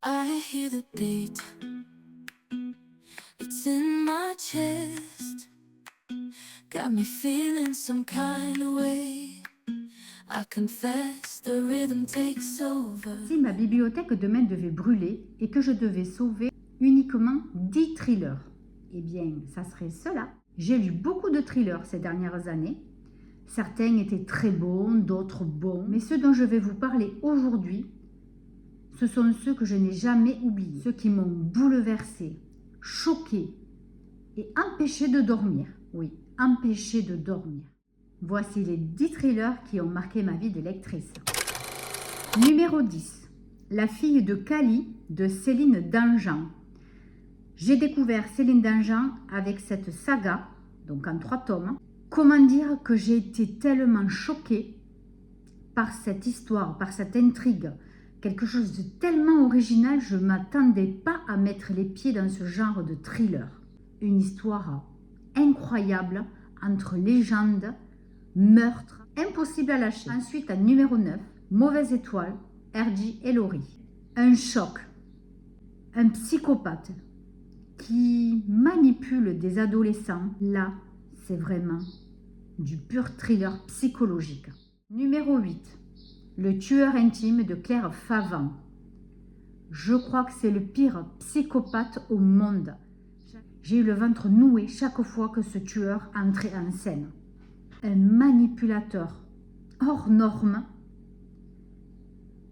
I hear the beat, it's in my chest. Got me feeling some kind of way. I confess the rhythm takes over. Si ma bibliothèque demain devait brûler et que je devais sauver uniquement 10 thrillers, eh bien, ça serait cela. J'ai lu beaucoup de thrillers ces dernières années. Certains étaient très bons, d'autres bons. Mais ceux dont je vais vous parler aujourd'hui, ce sont ceux que je n'ai jamais oubliés. Ceux qui m'ont bouleversée, choquée et empêchée de dormir. Oui, empêchée de dormir. Voici les 10 thrillers qui ont marqué ma vie de lectrice. Numéro 10. La fille de Cali de Céline Dangean. J'ai découvert Céline Dangean avec cette saga, donc en 3 tomes. Comment dire que j'ai été tellement choquée par cette histoire, par cette intrigue. Quelque chose de tellement original, je ne m'attendais pas à mettre les pieds dans ce genre de thriller. Une histoire incroyable entre légendes, meurtre, impossible à lâcher. Ensuite, en numéro 9, Mauvaise étoile, R.J. et Laurie. Un choc, un psychopathe qui manipule des adolescents. Là, c'est vraiment du pur thriller psychologique. Numéro 8, Le tueur intime de Claire Favant. Je crois que c'est le pire psychopathe au monde. J'ai eu le ventre noué chaque fois que ce tueur entrait en scène. Un manipulateur hors norme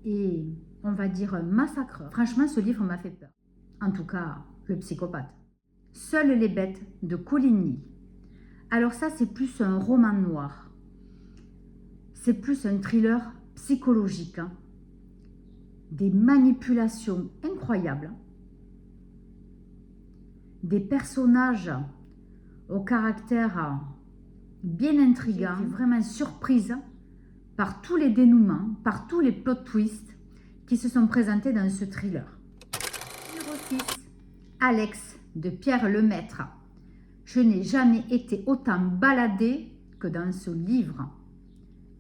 et, on va dire, un massacreur. Franchement, ce livre m'a fait peur. En tout cas, le psychopathe. Seules les bêtes de Coligny. Alors ça, c'est plus un roman noir. C'est plus un thriller psychologique. Des manipulations incroyables. Des personnages au caractère bien intrigant. J'étais vraiment surprise par tous les dénouements, par tous les plot twists qui se sont présentés dans ce thriller. Numéro 6, Alex de Pierre Lemaître. Je n'ai jamais été autant baladée que dans ce livre.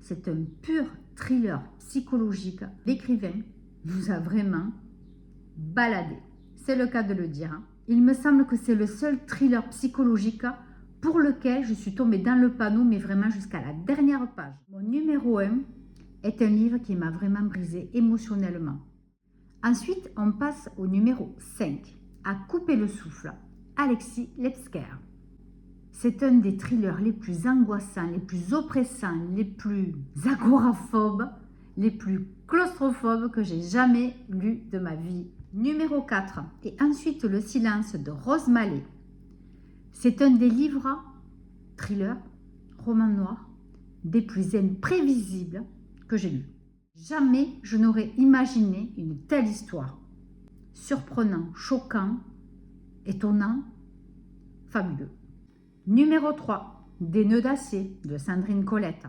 C'est un pur thriller psychologique. L'écrivain nous a vraiment baladé. C'est le cas de le dire. Il me semble que c'est le seul thriller psychologique pour lequel je suis tombée dans le panneau, mais vraiment jusqu'à la dernière page. Mon numéro 1 est un livre qui m'a vraiment brisée émotionnellement. Ensuite, on passe au numéro 5, À couper le souffle, Alexis Lepsker. C'est un des thrillers les plus angoissants, les plus oppressants, les plus agoraphobes, les plus claustrophobes que j'ai jamais lus de ma vie. Numéro 4, Et ensuite le silence de Rose Mallet. C'est un des livres, thriller, roman noir, des plus imprévisibles que j'ai lus. Jamais je n'aurais imaginé une telle histoire. Surprenant, choquant, étonnant, fabuleux. Numéro 3, Des nœuds d'acier de Sandrine Colette.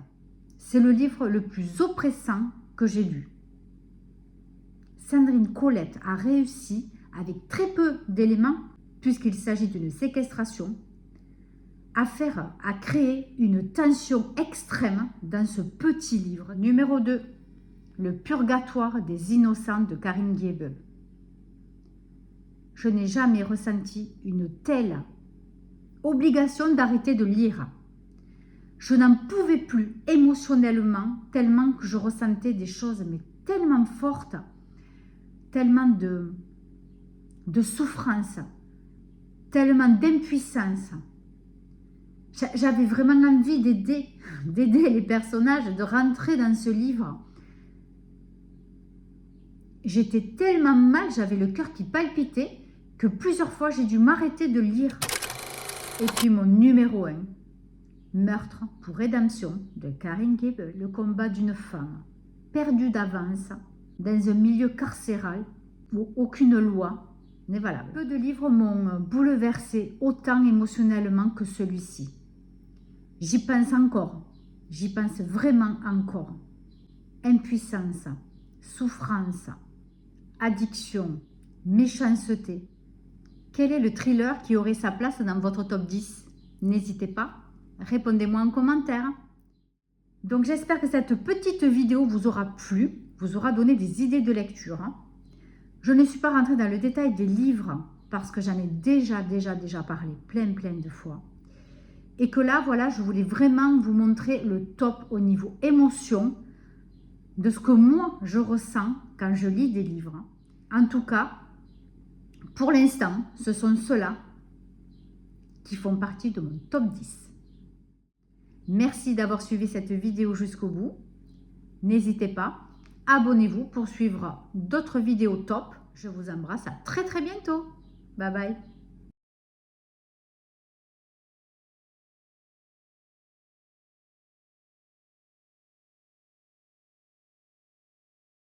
C'est le livre le plus oppressant que j'ai lu. Sandrine Colette a réussi, avec très peu d'éléments, puisqu'il s'agit d'une séquestration, à créer une tension extrême dans ce petit livre. Numéro 2, Le purgatoire des innocents de Karine Guébel. Je n'ai jamais ressenti une telle obligation d'arrêter de lire. Je n'en pouvais plus émotionnellement, tellement que je ressentais des choses mais tellement fortes, tellement de souffrance, tellement d'impuissance. J'avais vraiment envie d'aider les personnages, de rentrer dans ce livre. J'étais tellement mal, j'avais le cœur qui palpitait, que plusieurs fois j'ai dû m'arrêter de lire. Et puis mon numéro 1, Meurtre pour rédemption de Karine Guébel, le combat d'une femme perdue d'avance dans un milieu carcéral où aucune loi n'est valable. Peu de livres m'ont bouleversé autant émotionnellement que celui-ci. J'y pense encore, j'y pense vraiment encore. Impuissance, souffrance, addiction, méchanceté. Quel est le thriller qui aurait sa place dans votre top 10? N'hésitez pas, répondez-moi en commentaire. Donc j'espère que cette petite vidéo vous aura plu, vous aura donné des idées de lecture. Je ne suis pas rentrée dans le détail des livres parce que j'en ai déjà parlé plein de fois. Et que là, voilà, je voulais vraiment vous montrer le top au niveau émotion de ce que moi, je ressens quand je lis des livres. En tout cas, pour l'instant, ce sont ceux-là qui font partie de mon top 10. Merci d'avoir suivi cette vidéo jusqu'au bout. N'hésitez pas, abonnez-vous pour suivre d'autres vidéos top. Je vous embrasse à très bientôt. Bye bye.